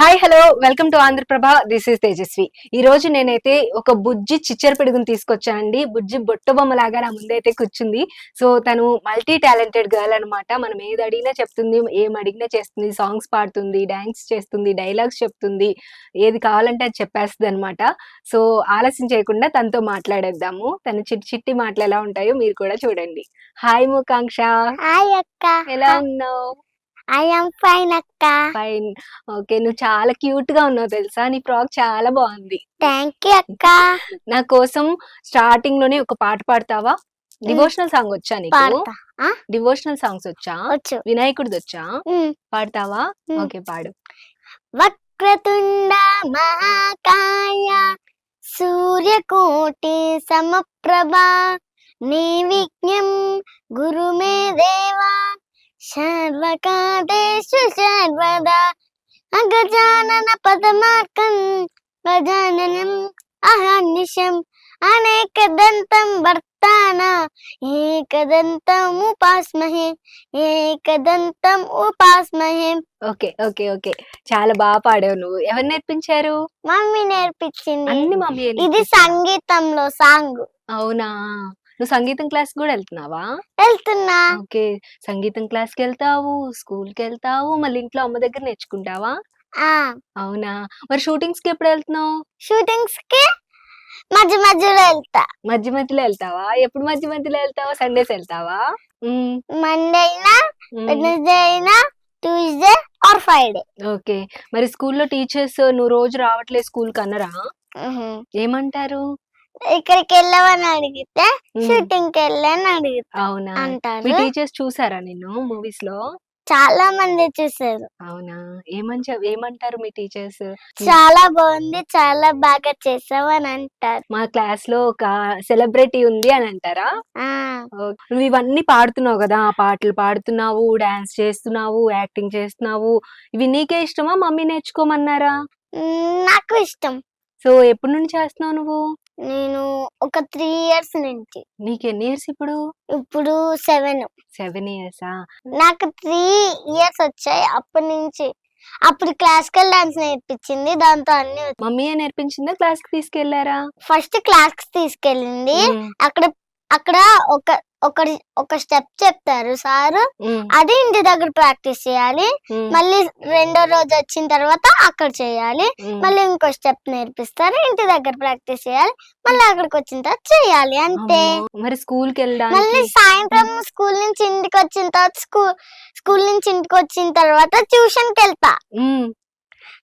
Hi hello welcome to Andhra Prabha. This is Tejaswi. ఈ రోజు నేనైతే ఒక బుజ్జి చిచ్చర పిడుగుని తీసుకొచ్చానండి. బుజ్జి బొట్టబొమ్మ లాగా నా ముందైతే కూర్చుంది. సో తను మల్టీ టాలెంటెడ్ గర్ల్ అనమాట. మనం ఏది అడిగినా చెప్తుంది, ఏం అడిగినా చేస్తుంది, సాంగ్స్ పాడుతుంది, డాన్స్ చేస్తుంది, డైలాగ్స్ చెప్తుంది, ఏది కావాలంటే అది చెప్పేస్తుంది అనమాట. సో ఆలస్యం చేయకుండా తనతో మాట్లాడేద్దాము. తన చిట్టి చిట్టి మాటలు ఎలా ఉంటాయో మీరు కూడా చూడండి. హాయ్ ముకాంక్ష, హాయ్ అక్క. ఎలా ఉన్నావు? ఐ యామ్ ఫైన్ అక్క. ఫైన్. ఓకే, నువ్వు చాలా క్యూట్ గా ఉన్నావు తెలుసా. నీ ఫ్రాక్ చాలా బాగుంది. థ్యాంక్ యూ అక్క. నా కోసం స్టార్టింగ్ లోనే ఒక పాట పాడతావా? డివోషనల్ సాంగ్ వచ్చా నీకు? పాడతా. డివోషనల్ సాంగ్స్ వచ్చా? వచ్చు. వినాయకుడిది వచ్చా? ఉమ్. పాడతావా? ఉమ్. ఓకే, పాడు. వక్రతుండ మహాకాయ సూర్యకోటి సమప్రభా నిర్విఘ్నం గురు మే దేవా సర్వకార్యేషు సర్వదా అగజానన పదమార్కం గజాననం అహర్నిశం అనేకదంతం వర్తాన ఏకదంతం ఉపాస్మహే ఏకదంతం ఉపాస్మహే. ఓకే ఓకే ఓకే, చాలా బాగా పాడావు నువ్వు. ఎవరు నేర్పించారు? మమ్మీ నేర్పించింది. అన్ని మమ్మీ. ఇది సంగీతంలో సాంగ్. అవునా? నువ్వు సంగీతం క్లాస్ కూడా వెళ్తున్నావా? వెళ్తున్నా. ఓకే. సంగీతం క్లాస్ కి వెళ్తావు, స్కూల్ కి వెళ్తావు, మళ్ళీ ఇంట్లో అమ్మ దగ్గర నేర్చుకుంటావా? ఆ అవునా? మరి షూటింగ్స్ కి ఎప్పుడు వెళ్తున్నావు? షూటింగ్స్ కి మధ్య మధ్యలో వెళ్తా. మధ్య మధ్యలో వెళ్తావా? ఎప్పుడు మధ్య మధ్యలో వెళ్తావా? సండేస్ వెళ్తావా? మండే అయినా వెడ్నెస్డే అయినా ట్యూస్డే ఆర్ ఫ్రైడే. ఓకే. మరి స్కూల్లో టీచర్స్ నువ్వు రోజు రావట్లేదు స్కూల్ కి అన్నరా? ఏమంటారు? ఇక్కడికి వెళ్ళవని అడిగితే షూటింగ్ కి వెళ్ళని అడిగితే అవునా? మీ అంటారు. టీచర్స్ చూసారా నిన్ను మూవీస్ లో? చాలా మంది చూసారు. అవునా? ఏమంటారు మీ టీచర్స్? చాలా బాగుంది, చాలా బాగా చేసావు అని అంటారు. మా క్లాస్ లో ఒక సెలబ్రిటీ ఉంది అని అంటారా? ఆ నువ్వు ఇవన్నీ పాడుతున్నావు కదా, ఆ పాటలు పాడుతున్నావు, డాన్స్ చేస్తున్నావు, యాక్టింగ్ చేస్తున్నావు. ఇవి నీకే ఇష్టమా, మమ్మీ నేర్చుకోమన్నారా? నాకు ఇష్టం. సో ఎప్పటి నుండి చేస్తున్నావు నువ్వు? నేను ఒక 3 years నుంచి. నీకెన్ని ఇయర్స్ ఇప్పుడు? ఇప్పుడు 7. 7 ఇయర్సా? నాకు 3 years వచ్చాయి అప్పటి నుంచి. అప్పుడు క్లాసికల్ డాన్స్ నేర్పించింది, దాంతో అన్ని మమ్మీయే నేర్పించిందా, క్లాస్ కి తీసుకెళ్లారా? ఫస్ట్ క్లాస్ కి తీసుకెళ్ళింది. అక్కడ అక్కడ ఒక స్టెప్ చెప్తారు సార్, అది ఇంటి దగ్గర ప్రాక్టీస్ చేయాలి. మళ్ళీ రెండో రోజు వచ్చిన తర్వాత అక్కడ చేయాలి. మళ్ళీ ఇంకో స్టెప్ నేర్పిస్తారు, ఇంటి దగ్గర ప్రాక్టీస్ చేయాలి. మళ్ళీ అక్కడికి వచ్చిన తర్వాత చేయాలి, అంతే. మరి స్కూల్ కి మళ్ళీ సాయంత్రం స్కూల్ నుంచి ఇంటికి వచ్చిన తర్వాత స్కూల్ నుంచి ఇంటికి వచ్చిన తర్వాత ట్యూషన్ కి వెళ్తా.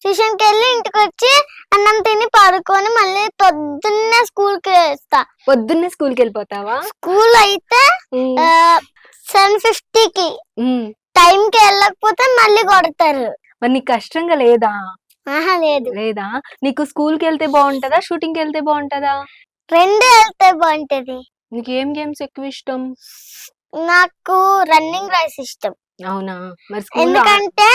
ట్యూషన్ కి వెళ్ళి ఇంటికి వచ్చి అన్నం తిని పడుకొని మళ్ళీ పొద్దున్నే స్కూల్ కి వేస్తా. పొద్దున్నే స్కూల్ కి వెళ్ళిపోతావా? స్కూల్ అయితే 7:50కి టైం కి వెళ్ళకపోతే మళ్ళీ కొడతారు. మరి నీకు కష్టంగా లేదా? లేదు. లేదా? నీకు స్కూల్ కి వెళ్తే బాగుంటదా, షూటింగ్ కి వెళ్తే బాగుంటదా? రెండు వెళ్తే బాగుంటది. నీకు ఏం గేమ్స్ ఎక్కువ ఇష్టం? నాకు రన్నింగ్ రేస్ ఇష్టం. అవునా? మరి ఎందుకంటే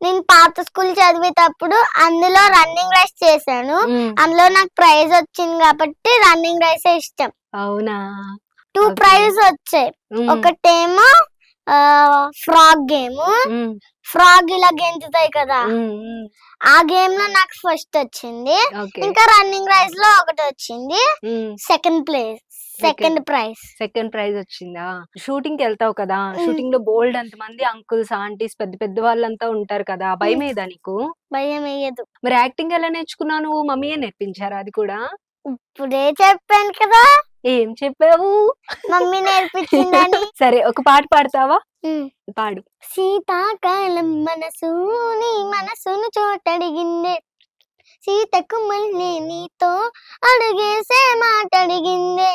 నేను పాత స్కూల్ చదివేటప్పుడు అందులో రన్నింగ్ రేస్ చేశాను. అందులో నాకు ప్రైజ్ వచ్చింది కాబట్టి రన్నింగ్ రేస్ ఇష్టం. అవునా? 2 ప్రైజ్ వచ్చాయి. ఒకటేమో ఫ్రాగ్ గేమ్, ఫ్రాగ్ ఇలా గెంతుతాయి కదా, ఆ గేమ్ లో నాకు ఫస్ట్ వచ్చింది. ఇంకా రన్నింగ్ రేస్ లో ఒకటి వచ్చింది, సెకండ్ ప్రైజ్ వచ్చిందా? షూటింగ్ కి వెళ్తావు కదా, షూటింగ్ లో బోల్డ్ అంతమంది అంకుల్స్ ఆంటీస్ పెద్ద పెద్ద వాళ్ళంతా ఉంటారు కదా, భయం ఏదా నీకు? భయం వేయదు. మరి యాక్టింగ్ ఎలా నేర్చుకున్నావు నువ్వు? మమ్మీయే నేర్పించారా అది కూడా? ఇప్పుడే చెప్పాను కదా. ఏం చెప్పావు? మమ్మీ నేర్పించిందని. సరే, ఒక పాట పాడతావా? పాడు. శీతాకాలం మనసు నీ మనసును చోటడిగిందే, సీతకు మళ్ళీ నీతో అడుగేసే మాట అడిగిందే,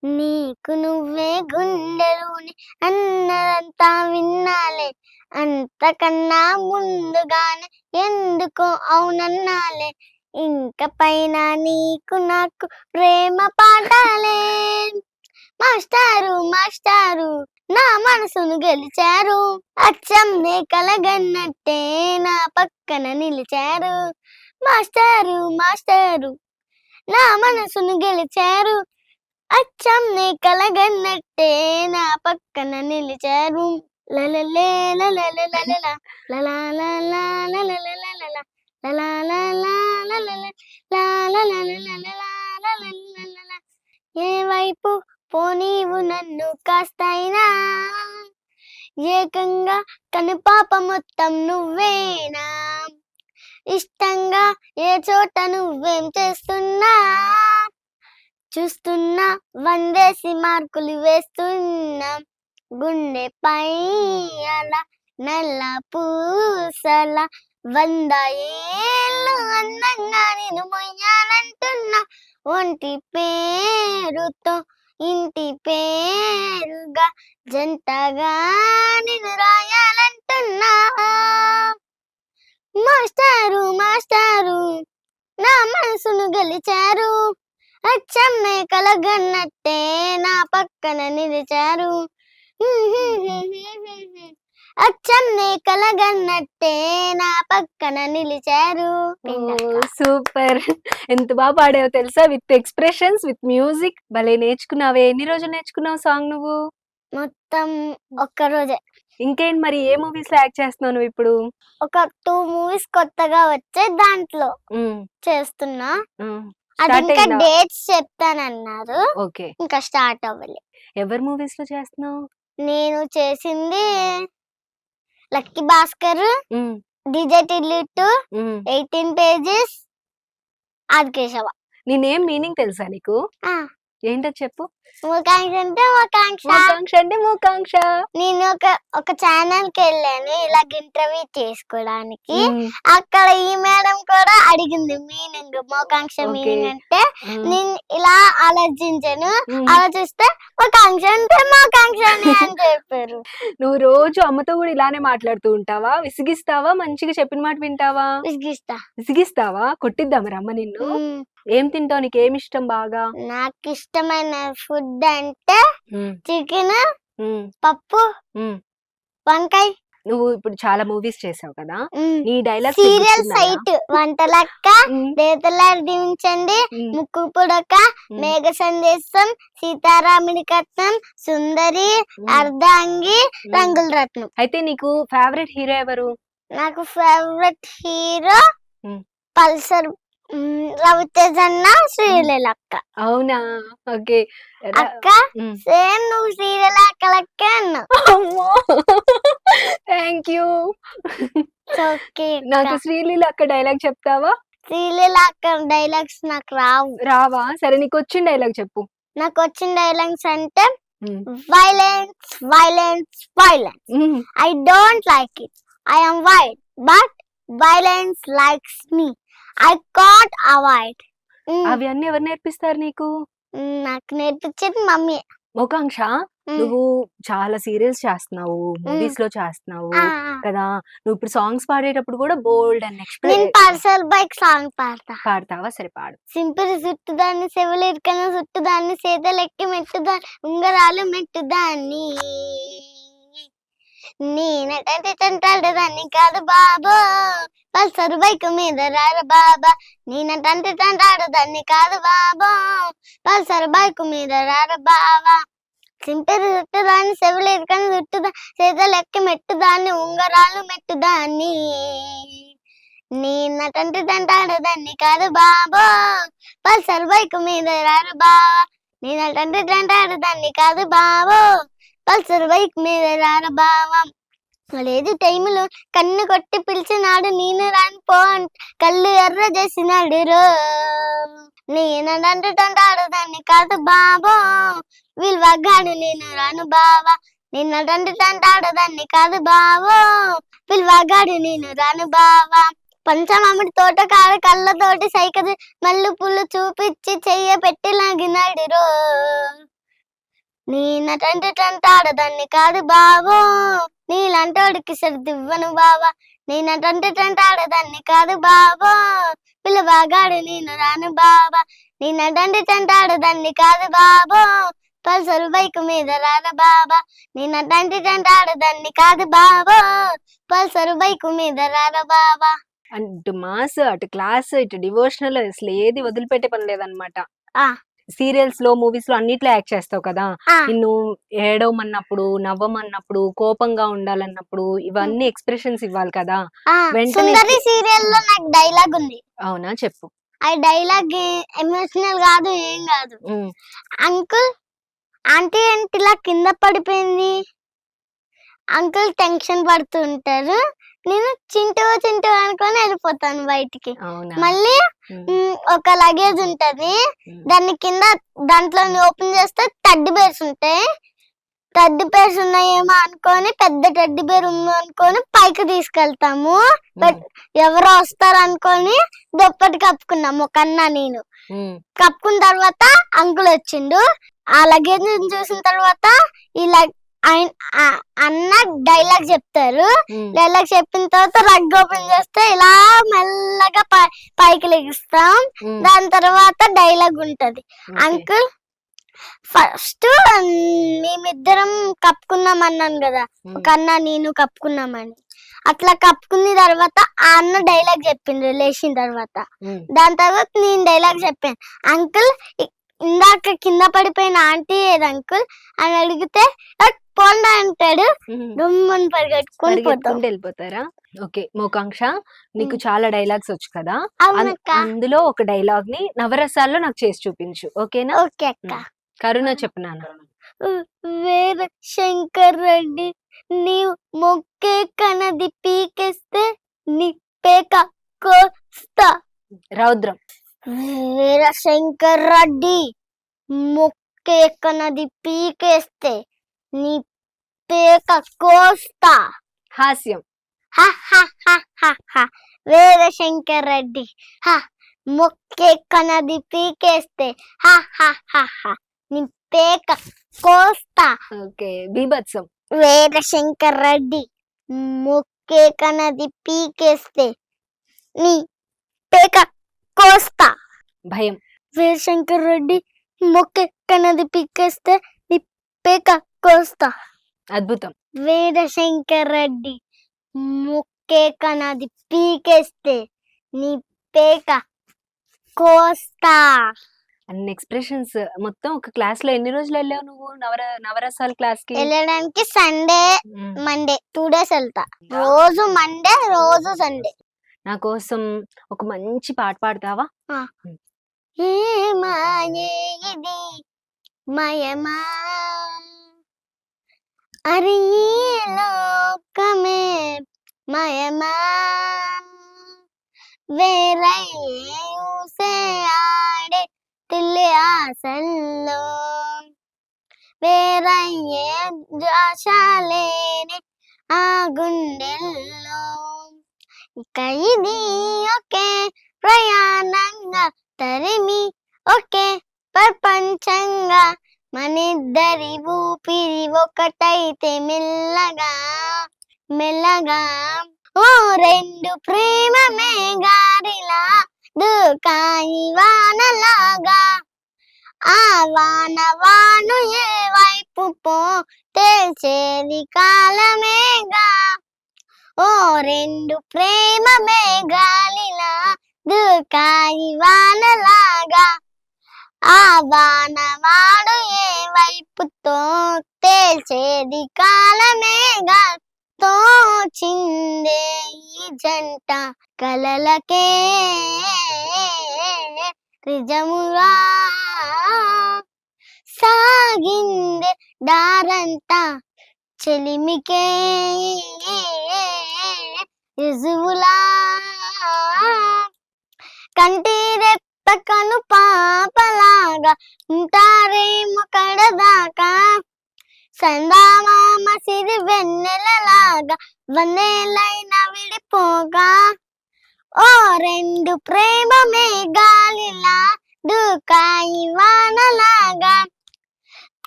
నీకు నువ్వే గుండెలోని అన్నదంతా విన్నాలే, అంతకన్నా ముందుగానే ఎందుకో అవునన్నాలే, ఇంక పైన నీకు నాకు ప్రేమ పాఠాలే, మాస్టారు మాస్టారు నా మనసును గెలిచారు, అచ్చం నే కలగన్నట్టే నా పక్కన నిలిచారు, మాస్టారు మాస్టారు నా మనసును గెలిచారు, అచ్చం నే కలగన్నట్టే నా పక్కన నిలిచారు. లలలే లలలలలల లలలలలలలల లా లా లా లా లా లా లా లా లా లా లా లా లా లా లా లా లా. ఏ వైపు పోనీవు నన్ను కాస్తైనా, ఏకంగా కనుపాప మొత్తం నువ్వేనా, ఇష్టంగా ఏ చోట నువ్వేం చేస్తున్నా, చూస్తున్నా వందేసి మార్కులు వేస్తున్నా, గుండెపై అలా నల్ల పూసల 100 ఏళ్ళు అందంగా నేను మొయ్యాలంటున్నా, ఒంటి పేరుతో ఇంటి పేరుగా జంటగా నిన్ను రాయాలంటున్నా. మాస్టారు మాస్టారు నా మనసును గెలిచారు, అచ్చమ్మే కలగన్నట్టే నా పక్కన నిలిచారు, అచ్చమ్మే కలగన్నట్టే నా పక్కన నిలిచారు. సూపర్. ఎంత బాగా పాడావో తెలుసా, విత్ ఎక్స్ప్రెషన్స్, విత్ మ్యూజిక్. భలే నేర్చుకున్నావే. ఎన్ని రోజులు నేర్చుకున్నావు సాంగ్ నువ్వు? మొత్తం ఒక్కరోజే. ఇంకేంటి మరి, ఏ మూవీస్ లో యాక్ట్ చేస్తున్నావు నువ్వు ఇప్పుడు? ఒక 2 మూవీస్ కొత్తగా వచ్చాయి, దాంట్లో చేస్తున్నా. అది స్టార్ట్ ఇంకా అయిందా? డేట్స్ చెప్తానన్నారు, ఓకే. ఇంకా స్టార్ట్ అవ్వలే. ఎవరి మూవీస్ లో చేస్తున్నావు? నేను చేసింది లక్కీ భాస్కర్, డీజే టిల్లు 2, 18 పేజెస్, ఆదికేశవ. నీ నేమ్ మీనింగ్ తెలుసా నీకు? ఏంటో చెప్పు. మోకాంక్ష అంటే మోకాంక్ష. మోకాంక్ష అంటే మోకాంక్ష. నేను ఒక ఛానల్ కి వెళ్ళాను ఇలాగ ఇంటర్వ్యూ చేసుకోవడానికి. అక్కడ ఈ మేడం కూడా అడిగింది మీనింగ్, మోకాంక్ష మీనింగ్ అంటే. నేను ఇలా ఆలోచించాను, ఆలోచిస్తే మోకాంక్ష అంటే మోకాంక్ష అని చెప్పారు. నువ్వు రోజు అమ్మతో కూడా ఇలానే మాట్లాడుతూ ఉంటావా? విసిగిస్తావా? మంచిగా చెప్పిన మాట వింటావా? విసిగిస్తావా? కొట్టిద్దా మరి అమ్మ నిన్ను? ఏం తింటావు? నీకు ఏమి ఇష్టం బాగా? నాకు ఇష్టమైన ఫుడ్ అంటే చికెన్, పప్పు, వంకాయ. నువ్వు ఇప్పుడు చాలా మూవీస్ చేసావు కదా, నీ డైలాగ్ సీరియల్ సైట్, వంటలక్క, దేవతలారు దీవించండి, ముక్కు పుడక, మేఘ సందేశం, సీతారాముని కట్నం, సుందరి, అర్ధాంగి, రంగుల రత్నం. అయితే నీకు ఫేవరెట్ హీరో ఎవరు? నాకు ఫేవరెట్ హీరో పల్సర్ రవితేజ అన్న, శ్రీలీల అక్క. అవునా? ఓకే. అక్క సేమ్ నువ్వు శ్రీలీల అక్క లెక్కే అన్నా. Thank you. నాకు శ్రీలీల అక్క డైలాగ్ చెప్తావా? శ్రీలీల అక్క డైలాగ్స్ నాకు రావా? సరే, నీకు వచ్చిన డైలాగ్ చెప్పు. నాకు వచ్చిన డైలాగ్స్ అంటే violence violence violence, I don't like it, I am white but violence likes me, I can't avoid. అవి అన్ని ఎవరు నేర్పిస్తారు నీకు? నాకు నేర్పించేది మమ్మీ. మోకాంక్ష, నువ్వు చాలా సీరియల్స్ చేస్తున్నావు, మూవీస్ లో చేస్తున్నావు కదా, నువ్వు ఇప్పుడు సాంగ్స్ పాడేటప్పుడు కూడా బోల్డ్ అండ్ నేను పల్సర్ బైక్ సాంగ్ పాడతావా? సరే పాడు. సింపుల్ చుట్టుదాన్ని, సెవెలు ఇరుకన చుట్టుదాన్ని, చేతలెక్కి మెట్టుదాన్ని, ఉంగరాలు మెట్టుదాన్ని, నేనటంటే చంటాడు దాన్ని కాదు బాబా, పల్సర్ బైక్ మీద రారు బాబా, నేనటంటే చంటాడు దాన్ని కాదు బాబా, పల్సర్ బైక్ మీద రారు బాబా, సింపుల్ చుట్టుదాన్ని, సెవెలు ఇరుకని చుట్టుదా, చేతలెక్కి మెట్టుదాన్ని, ఉంగరాలు మెట్టుదాన్ని, నేనటంటే చంటాడు దాన్ని కాదు బాబా, పల్సర్ బైక్ మీద రారు బాబా, నేనటంటే చంటాడు దాన్ని కాదు బాబా, పల్సర్ బైక్ మీద రారు బాబా. లేదు టైములో కన్ను కొట్టి పిలిచినాడు, నేను రాని పో కళ్ళు ఎర్ర చేసినాడు రో, నేనంటే తంటాడు దాన్ని కాదు బాబా, విలువగాడు నేను రాను బావా, నేనంటే తంటాడు దాన్ని కాదు బావా, విలువగాడు నేను రాను బావా, పంచమామిడి తోట కాడ కళ్ళతోటి సైకది మల్లు పుల్లు చూపించి చెయ్య పెట్టి లాగినాడు రో, నేనంటే తంటాడు దాన్ని కాదు బావో, నీలంటోడికి సర్దివ్వను బావా, నేనంటే తంటాడు దాన్ని కాదు బావో, పిల్లబాగాడు నేను రాను బావా, నేనంటే తంటాడు దాన్ని కాదు బావో, పల్సర్ బైక్ మీద రాను బావా, నేనంటే తంటాడు దాన్ని కాదు బావో, పల్సర్ బైక్ మీద రాను బావా. అటు మాస్, అటు క్లాస్, ఇటు డివోషనల్, అసలు ఏది వదిలిపెట్టే పని లేదనమాట. సీరియల్స్ లో మూవీస్ లో అన్నిట్లో యాక్ట్ చేస్తావు కదా, ఆ, నిన్ను ఏడవమన్నప్పుడు నవ్వమన్నప్పుడు కోపంగా ఉండాలన్నప్పుడు ఇవన్నీ ఎక్స్ప్రెషన్స్ ఇవ్వాలి కదా, ఆ, వెంటనే సుందరి సీరియల్ లో నాకు డైలాగ్ ఉంది. అవునా చెప్పు. ఆ డైలాగ్ ఎమోషనల్ కాదు, ఏం కాదు. ఉమ్, అంకుల్, ఆంటీ ఏంటి ఇలా కింద పడిపోయింది. అంకుల్ టెన్షన్ పడుతుంటారు, నేను చింటూ చింటూ అనుకొని వెళ్ళిపోతాను బయటికి. అవునా. మళ్ళీ ఉమ్, ఒక లగేజ్ ఉంటది, ఉమ్, దాన్ని కింద దాంట్లో ఓపెన్ చేస్తే టెడ్డీ బేర్స్ ఉంటాయి. టెడ్డీ బేర్స్ ఉన్నాయేమో అనుకొని, పెద్ద టెడ్డీ బేర్ ఉంది అనుకొని పైకి తీసుకెళ్తాము. ఉమ్, ఎవరో వస్తారు అనుకొని దుప్పటి కప్పుకున్నాము ఒక అన్న నేను. ఉమ్, కప్పుకున్న తర్వాత అంకుల్ వచ్చిండు. ఆ లగేజ్ చూసిన తర్వాత ఇలా అన్న డైలాగ్ చెప్తారు. ఉమ్, డైలాగ్ చెప్పిన తర్వాత రగ్ ఓపెన్ చేస్తే ఇలా మెల్లగా పైకి లెగిస్తాం. ఉమ్, దాని తర్వాత డైలాగ్ ఉంటది. ఓకే. అంకుల్, ఫస్ట్ మేమిద్దరం కప్పుకున్నాం అన్నాను కదా, ఒక అన్న నేను కప్పుకున్నామని. అట్లా కప్పుకున్న తర్వాత ఆ అన్న డైలాగ్ చెప్పిండ్రు లేచిన తర్వాత. ఉమ్, దాని తర్వాత నేను డైలాగ్ చెప్పాను. అంకుల్, ఇందాక కింద పడిపోయిన ఆంటీ ఏది అంకుల్ అని అడిగితే పోండా అంటాడు. ఉమ్. దుమ్మని పరిగెట్టుకొని పోతాం. పరిగెత్తుకుంటూ వెళ్ళిపోతారా. ఓకే మోకాంక్ష, నీకు చాలా డైలాగ్స్ వచ్చు కదా, అవునక్క. అందులో ఒక డైలాగ్ ని నవరసాల్లో నాకు చేసి చూపించు, ఓకేనా. ఓకే అక్క. కరుణ చెప్పినాను. వేరే శంకర్ రెడ్డి, నీవు మొక్కే కనది పీకేస్తే నీ పేక కోస్తా. రౌద్రం. వీర శంకర్ రెడ్డి, మొక్కే కనది పీకేస్తే నీ పేక కోస్తా. హాస్యం. హ హ హ హ హ. వీర శంకర్ రెడ్డి, హ, మొక్కే కనది పీకేస్తే హ హ హ హ, నీ పేక కోస్తా. ఓకే బీభత్సం. వీర శంకర్ రెడ్డి, మొక్కే కనది పీకేస్తే నీ పేక కోస్తా. భయం. వీర శంకర్ రెడ్డి, మొక్కే కనది పీకేస్తే నీ పేక కోస్తా. అద్భుతం. వీర శంకర్ రెడ్డి, మొక్కే కనది పీకేస్తే నీ పేక కోస్తా. అన్ని ఎక్స్ప్రెషన్స్. మొత్తం ఒక క్లాస్ లో ఎన్ని రోజులు వెళ్ళావు నువ్వు నవరసాల క్లాస్ కి. వెళ్ళడానికి సండే ఉమ్. మండే 2 days వెళ్తా. రోజు మండే, రోజు సండే. నా కోసం ఒక మంచి పాట పాడతావా. ఏ మాయే ఇది మయమా, అరే ఈ లోకమే మయమా, వేరే ఊసే ఆడే తిల్లి ఆశల్లో, వేరయ్యే ఆశలేని ఆ గుండెల్లో, ఇక ఇది ఒకే ప్రయాణంగా తరిమి ఒకే ప్రపంచంగా మనిద్దరి ఊపిరి ఒకటైతే మెల్లగా మెల్లగా. ఓ రెండు ప్రేమ మేఘారిలా దూకాయి వానలాగా, ఆ వాన వాను ఏ వైపు పో తెలిసేది కాలమేగా. ఓ రెండు ప్రేమ మేఘాలిలా దూకాయి వానలాగా, ఆ వాన వాడు ఏ వైపుతో తెలిసేది కాలమేగా. తోచిందే ఈ జంట కలలకే నిజముగా, సాగిందే దారంతా చెలిమికే రుజువులా, కంటి రెప్ప కను పాపలాగా ఉంటారేమో కడదాకా, సందామామ సిరి వెన్నెలలాగా వందేలైనా విడిపోగా. ఓ రెండు ప్రేమ మేఘాలిలా దూకాయి వానలాగా,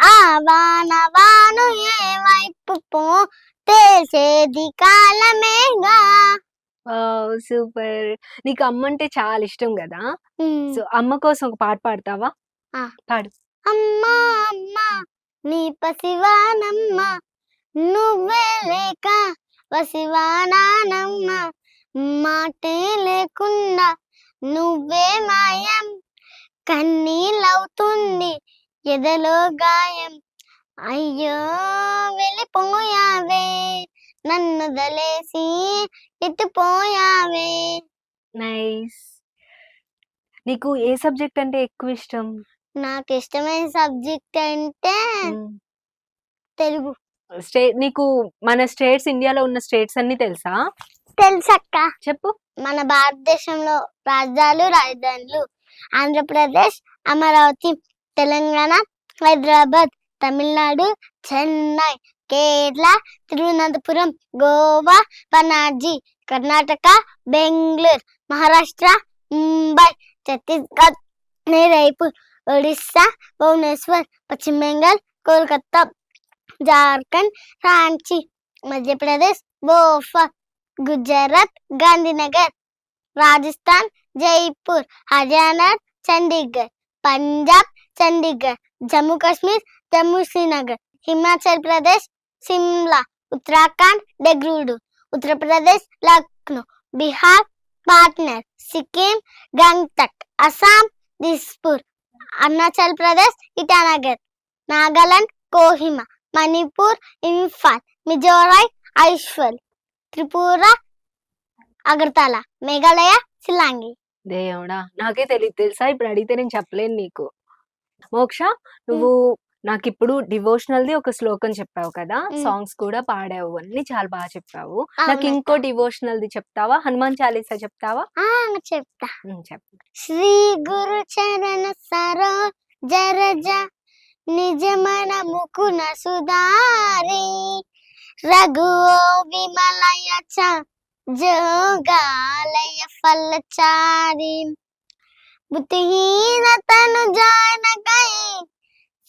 ఆ వాన వాను ఏ వైపు పో తెలిసేది కాలమేగా. సూపర్. నీకు అమ్మ అంటే చాలా ఇష్టం కదా, సో అమ్మ కోసం ఒక పాట పాడతావా. పాడు. అమ్మా అమ్మా నీ పసివానమ్మ, నువ్వే లేక వసివానానమ్మ, మాటే లేకుండా నువ్వే మాయం కన్నీళ్ళవుతుంది ఎదలో గాయం, అయ్యో వెళ్ళిపోయావే, నన్ను దలేసి ఎత్తిపోయావే. నైస్. నీకు ఏ సబ్జెక్ట్ అంటే ఎక్కువ ఇష్టం? నాకు ఇష్టమైన సబ్జెక్ట్ అంటే తెలుగు. నీకు మన స్టేట్స్, ఇండియాలో ఉన్న స్టేట్స్ అన్ని తెలుసా? తెలుసక్క. చెప్పు. మన భారతదేశంలో రాజధానులు ఆంధ్రప్రదేశ్, అమరావతి, తెలంగాణ, హైదరాబాద్, తమిళనాడు, చెన్నై, కేరళ, తిరువనంతపురం, గోవా, పనాజీ, కర్ణాటక, బెంగళూరు, మహారాష్ట్ర, ముంబై, ఛత్తీస్గఢ్, రాయ్పూర్, ఒడిస్సా, భువనేశ్వర్, పశ్చిమ బెంగాల్, కోల్కతా, జార్ఖండ్, రాంచీ, మధ్యప్రదేశ్, భోపాల్, గుజరాత్, గాంధీనగర్, రాజస్థాన్, జైపూర్, హర్యానా, చండీగఢ్, పంజాబ్, చండీగఢ్, జమ్మూ కాశ్మీర్, జమ్మూ శ్రీనగర్, హిమాచల్ ప్రదేశ్, సిమ్లా, ఉత్తరాఖండ్, డెగ్రూడు, ఉత్తరప్రదేశ్, లక్నో, బీహార్, పాట్నా, సిక్కిం, గంగ్టక్, అస్సాం, దిస్పూర్, అరుణాచల్ ప్రదేశ్, ఇటానగర్, నాగాలాండ్, కోహిమా, మణిపూర్, ఇంఫాల్, మిజోరాం, ఐజ్వాల్, త్రిపుర, అగర్తల, మేఘాలయ, శిలాంగి. దేవుడా, నాకే తెలియదు తెలుసా, ఇప్పుడు అడిగితే నేను చెప్పలేను నీకు. మోక్ష, నువ్వు నాకు ఇప్పుడు డివోషనల్ది ఒక శ్లోకం చెప్పావు కదా, సాంగ్స్ కూడా పాడావు, అన్ని చాలా బాగా చెప్పావు. నాకు ఇంకో డివోషనల్ది చెప్తావా? హనుమాన్ చాలీసా చెప్తావా? చెప్తా. చెప్పు. శ్రీ గురు చరణ సరో జరజ నిజ మన ముకున సుధారి రఘు విమలయ చ జోగాలయ ఫలచారి బుద్ధిహీనతను జానకై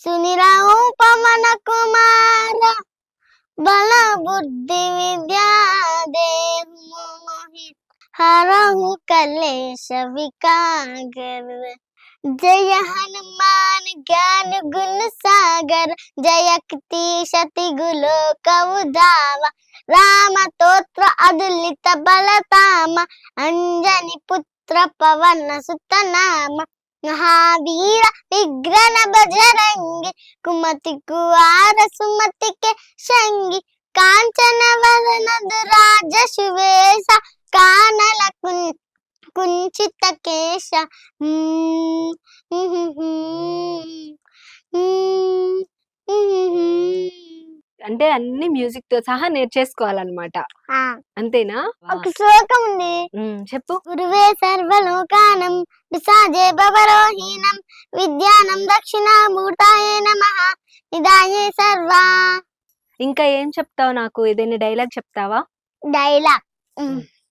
సునిరావు పవన కుమార బల బుద్ధి విద్యా దేహు మోహిత్ హరహు కలేశ వికాగర జయ హనుమాన్ జ్ఞాన గుణ సాగర జయ కీర్తి గులోక ఉదావ రామ తోత్ర అదులిత బలతామ అంజని పుత్ర పవన సుత నామ మహావీర విగ్రహ బజరంగి కుమతి కువార సుమతి కే శంగి కాంచన వరన రాజ శివేశ కానల కుంచిత కేశ. అంటే అన్ని మ్యూజిక్ తో సహా నేర్చేసుకోవాలన్నమాట, అంతేనా? ఒక శ్లోకం ఉంది, చెప్పు. గురువే సర్వలోకానం విసాజే భవరోహీనం విద్యానం దక్షిణామూర్తాయే నమః నిదాయే సర్వా. ఇంకా ఏం చెప్తావు? నాకు ఏదైనా డైలాగ్ చెప్తావా? డైలాగ్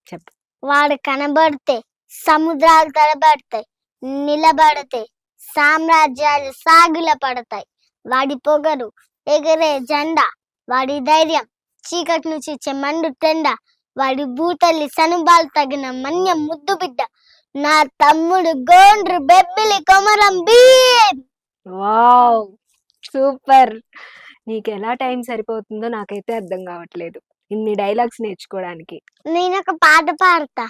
చెప్పు. వాడు కనబడితే సముద్రాలు తడబడతాయి, నిలబడితే సామ్రాజ్యాలు సాగిల పడతాయి. వాడి పొగరు ఎగరే జెండా, వాడి ధైర్యం చీకటి నుంచి చెమండు టెండ, వాడి బూతల్లి సనుబాలు తగిన మన్య ముద్దు బిడ్డ, నా తమ్ముడు గోండ్రు బెబ్బిలి కొమరం భీమ్. Wow, super. నీకు ఎలా టైం సరిపోతుందో నాకైతే అర్థం కావట్లేదు ఇన్ని డైలాగ్స్ నేర్చుకోవడానికి. నేను ఒక పాట పాడతా.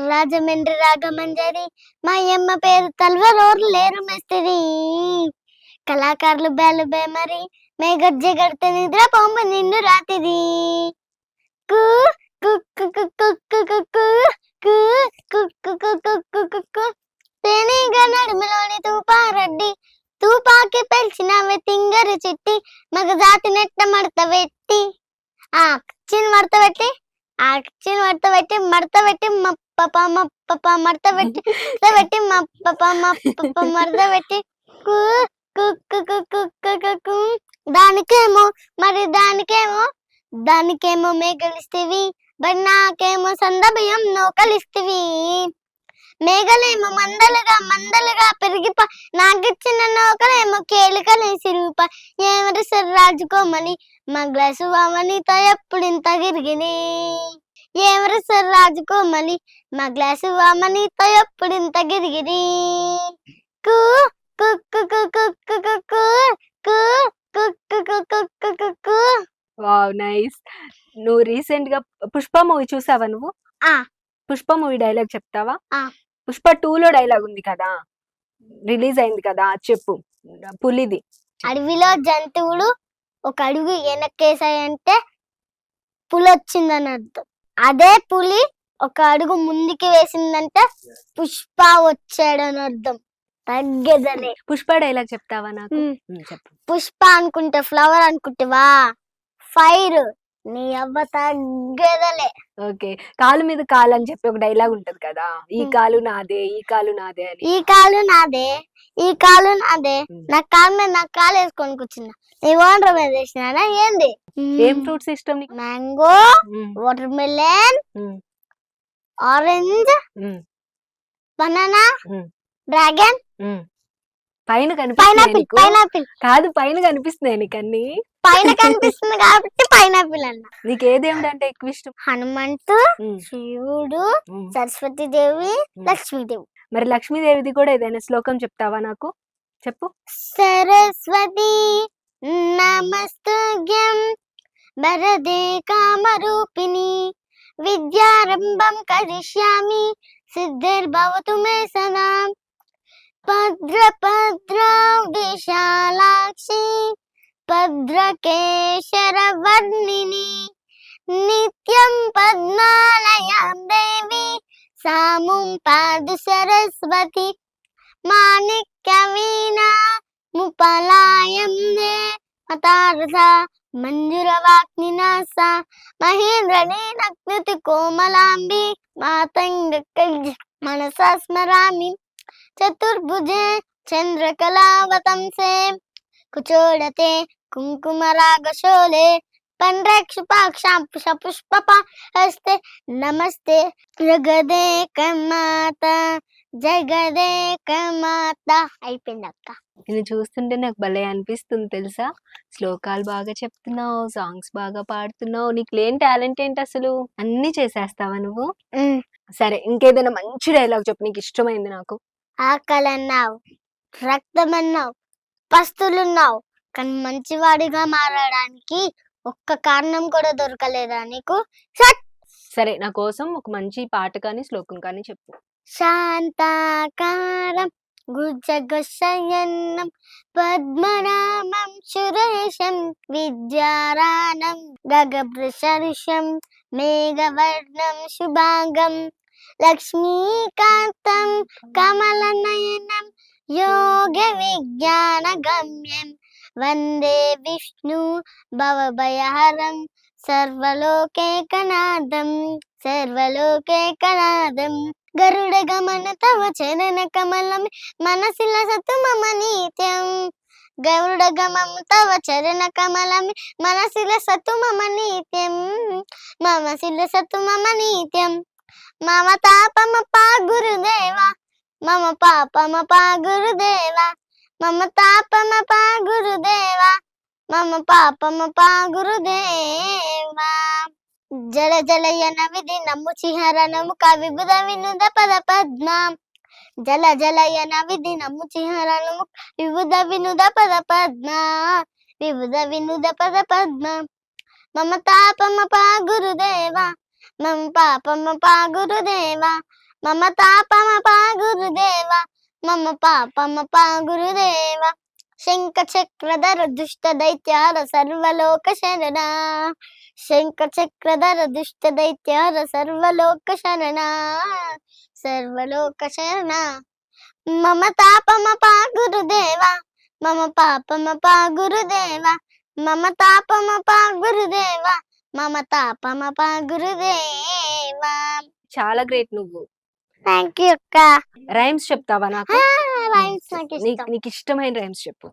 రాజమండ్రి రాగమంజరి మా అమ్మ పేరు తల్వరోర్లు లేరు మేస్తిరి, కళాకారులు బేలు బేమరి మే గజ్జె గడితే నిద్ర పొమ్మ నిన్ను రాతిది కు కుక్కు కుక్కు కుక్కు కుక్కు తేనెగా నడుములోని తూపారెడ్డి తూపాకి పెంచినవే తింగరు చిట్టి మగజాతి నెట్ట మడత పెట్టి ఆ చిన్ మడత పెట్టి మడత పెట్టి మప్పప మడత పెట్టి పెట్టి మప్పప మడత పెట్టి కు కుక్కు కుక్కు దానికేమో మేఘలిస్తేవి బట్ నాకేమో సందభయం నోకలిస్తేవి. మేఘలేమో మందలుగా పెరిగిప నాకిచ్చిన నౌకలేమో కేలికలేసి రూప ఏమరి సర్రాజుకోమని మా గ్లాసు వామనితో ఎప్పుడింత గిరిగిని ఏమరి సర్రాజుకోమని మా గ్లాసు వామనితో ఎప్పుడింత గిరిగిరి కు కుక్కు కుక్కు కుక్కు. Wow, nice. నువ్వు రీసెంట్ గా పుష్ప మూవీ చూసావా? నువ్వు పుష్ప మూవీ డైలాగ్ చెప్తావా? పుష్ప 2 లో డైలాగ్ ఉంది కదా, రిలీజ్ అయింది కదా, అది చెప్పు. పులిది. అడవిలో జంతువులు ఒక అడుగు వెనక్కేసాయంటే పులి వచ్చిందని అర్థం. అదే పులి ఒక అడుగు ముందుకి వేసిందంటే పుష్ప వచ్చాడని అర్థం. తగ్గేదలే. పుష్ప డైలాగ్ చెప్తావా నాకు? చెప్పు. పుష్ప అనుకుంటే ఫ్లవర్ అనుకుంటేవా ఫైర్. నీ అవ్వ తగ్గేదలే. ఓకే. కాలు మీద కాలు అని చెప్పి ఒక డైలాగ్ ఉంటది కదా, ఈ కాలు నాదే ఈ కాలు నాదే అని. ఈ కాలు నాదే ఈ కాలు నాదే, నా కాలు మీద నా కాలు వేసుకొని కూర్చున్నా. నీ ఓనర్ మీద వేసినా ఏంది? ఏం ఫ్రూట్స్ ఇష్టం నీకు? Mango, water melon, orange, banana, dragon, పైన కనిపిస్తున్నాయి పైనాపిల్. కాదు, పైన కనిపిస్తున్నాయి నీకు అన్ని. పైన కనిపిస్తుంది కాబట్టి పైనాపిల్ అన్న. నీకు ఏ దేవుడు అంటే ఎక్కువ ఇష్టం? హనుమంతు, శివుడు, సరస్వతి దేవి, లక్ష్మీదేవి. మరి లక్ష్మీదేవిది కూడా ఏదైనా శ్లోకం చెప్తావా నాకు? చెప్పు. సరస్వతి నమస్తుభ్యం వరదే కామరూపిణి విద్యారంభం కరిష్యామి సిద్ధిర్భవతు మే సదా. భద్ర విశాలాక్షి భద్రకేశరవర్ణిని నిత్యం పద్మాలయాం దేవి సాముం పాదు సరస్వతి. మాణిక్య వీణా ముపలాయం దే మతారస మంజురవాగ్నినాస మహేంద్రనే నక్నుతి కోమలాంబి మాతంగ మనసా స్మరామి. చతుర్భుజే చంద్రకళావతంసే కుచోడతే కుంకుమరాగశోలే పండ్రక్షుపాక్షాం పుష్పహస్తే నమస్తే జగదేక మాత జగదేక మాత. అయిపోయింది అక్క. నేను చూస్తుంటే నాకు భలే అనిపిస్తుంది తెలుసా. శ్లోకాలు బాగా చెప్తున్నావు, సాంగ్స్ బాగా పాడుతున్నావు. నీకు లేని టాలెంట్ ఏంటి అసలు? అన్ని చేసేస్తావా నువ్వు? సరే, ఇంకేదైనా మంచి డైలాగ్ చెప్పు, నీకు ఇష్టమైంది. నాకు ఆకలన్నావు, రక్తమన్నావు, పస్తులున్నావు, కానీ మంచివాడిగా మారడానికి ఒక్క కారణం కూడా దొరకలేదా నీకు? సరే, నా కోసం ఒక మంచి పాట కానీ శ్లోకం కానీ చెప్పు. శాంతాకారం గుజగశయనం పద్మనామం సురేశం విద్యారాణం గగభృశర్షం మేఘవర్ణం శుభాంగం లక్ష్మీకాంతం కమలనయనం యోగ విజ్ఞాన గమ్యం వందే విష్ణు భవభయహరం సర్వలోకైకనాథం సర్వలోకైకనాథం. గరుడ గమన తవ చరణ కమలం మనసిల సతు మమ నిత్యం. గరుడ గమం తవ చరణ కమలం మనసిల సతు మమ నిత్యం. మమ శిల సతు మమ నిత్యం. మమ తాపమ పా గురుదేవ మమ పాపమ పా గురుదేవ మమ తాపమ పా గురుదేవ మమ పాపమ పా గురుదేవ. జల జలయన విధి నమ్ము చిహరణము కవిబుధ వినుద పద పద్మ. జల జలయన విధి నమ్ము చిహరణము విబుధ వినుద పద పద్మ. విబుధ వినుద పద పద్మ. మమ తాపమ పా గురుదేవ మమ పాపమ పా గురుదేవ మమ తాపమ పా గురుదేవ మమ పాపమ పా గురుదేవ. శంఖ చక్రధర దుష్ట దైత్యార సర్వలోక శరణ. శంఖ చక్రధర దుష్ట దైత్యార సర్వలోక శరణ సర్వలోక శరణ. మమ తాపమ పా గురుదేవ మమ పాపమ పా గురుదేవ మమ తాపమ పా గురుదేవ మమ తాపమ పా గురుదేవ. చాలా గ్రేట్ నువ్వు. థ్యాంక్ యూ అక్క. రైమ్స్ చెప్తావా నాకు? రైమ్స్ నాకు ఇష్టం. నీకు ఇష్టమైన రైమ్స్ చెప్పు.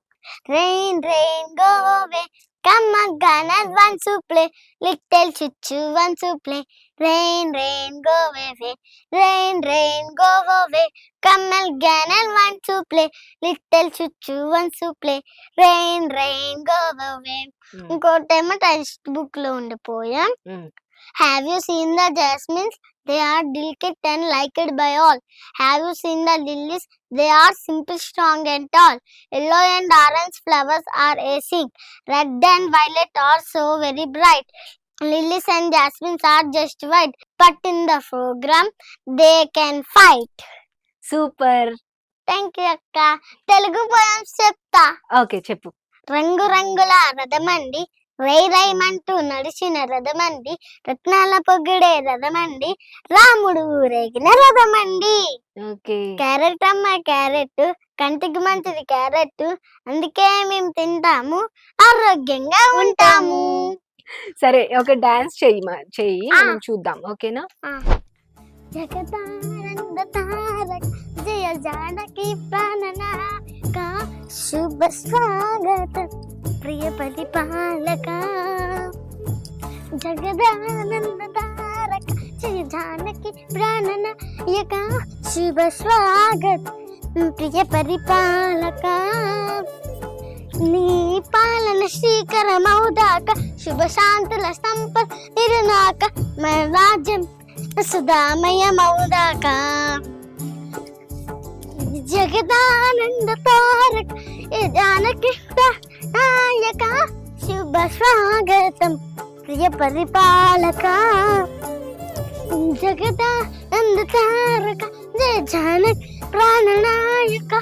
Rain, rain, go away. Come again and want to play. Little chuchu want to play. Rain, rain, go away. Rain, rain, go away. Come again and want to play. Little chuchu want to play. Rain, rain, go away. ఇంకోటేమో text book లో ఉండిపోయా. Have you seen the jasmines? They are delicate and liked by all. Have you seen the lilies? They are simple, strong and tall. Yellow and orange flowers are acing. Red and violet are so very bright. Lilies and jasmines are just white. But in the program, they can fight. Super. Thank you అక్క. Telugu poems చెప్తా. Okay, చెప్పు. రంగు రంగుల రథమండి, రై రైమంటూ నడిచిన రథమండి, రత్నాల పొగిడే రథమండి, రాముడు ఊరేగిన రథమండి. Okay. Carrot అమ్మ carrot, కంటికి మంచిది క్యారెట్, అందుకే మేము తింటాము, ఆరోగ్యంగా ఉంటాము. సరే, ఒక డాన్స్ చెయ్యి, ఆ. మనం చూద్దాం. ఓకేనా? జగదానంద తారక జయ జానకి ప్రాణనాయక, శుభ స్వాగతం ప్రియ పరిపాలక. జగదానంద తారక జయ జానకి ప్రాణనాయక, శుభ స్వాగతం ప్రియ పరిపాలక. నీ పాలన శ్రీకరమౌదాక, శుభ శాంతుల సంపద తిరునాక, మన రాజ్యం సుధామయమౌదాక. జగదానంద తారక జానకి నాయక, శుభ స్వాగతం ప్రియ పరిపాలక. జగదానంద తారక జయ జానకి ప్రాణనాయక,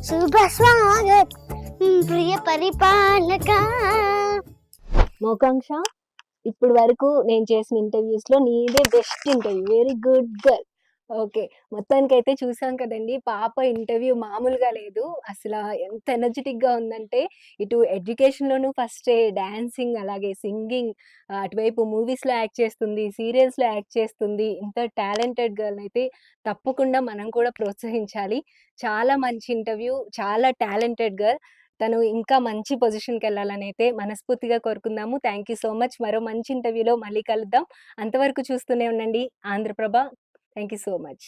శుభ స్వాగతం ప్రియ పరిపాలక. మోకాంక్ష, ఇప్పుడు వరకు నేను చేసిన ఇంటర్వ్యూస్ లో నీదే best interview. Very good girl. Okay, మొత్తానికైతే చూసాం కదండి, పాప ఇంటర్వ్యూ మామూలుగా లేదు. అసలు ఎంత ఎనర్జెటిక్ గా ఉందంటే, ఇటు ఎడ్యుకేషన్ లోను ఫస్టే, డాన్సింగ్, అలాగే సింగింగ్, అటువైపు మూవీస్ లో యాక్ట్ చేస్తుంది, సీరియల్స్ లో యాక్ట్ చేస్తుంది. ఇంత టాలెంటెడ్ గర్ల్ అయితే తప్పకుండా మనం కూడా ప్రోత్సహించాలి. చాలా మంచి ఇంటర్వ్యూ, చాలా టాలెంటెడ్ గర్ల్. తను ఇంకా మంచి పొజిషన్కి వెళ్ళాలని అయితే మనస్ఫూర్తిగా కోరుకుందాము. Thank you so much. మరో మంచి ఇంటర్వ్యూలో మళ్ళీ కలుద్దాం. అంతవరకు చూస్తూనే ఉండండి Andhraprabha. Thank you so much.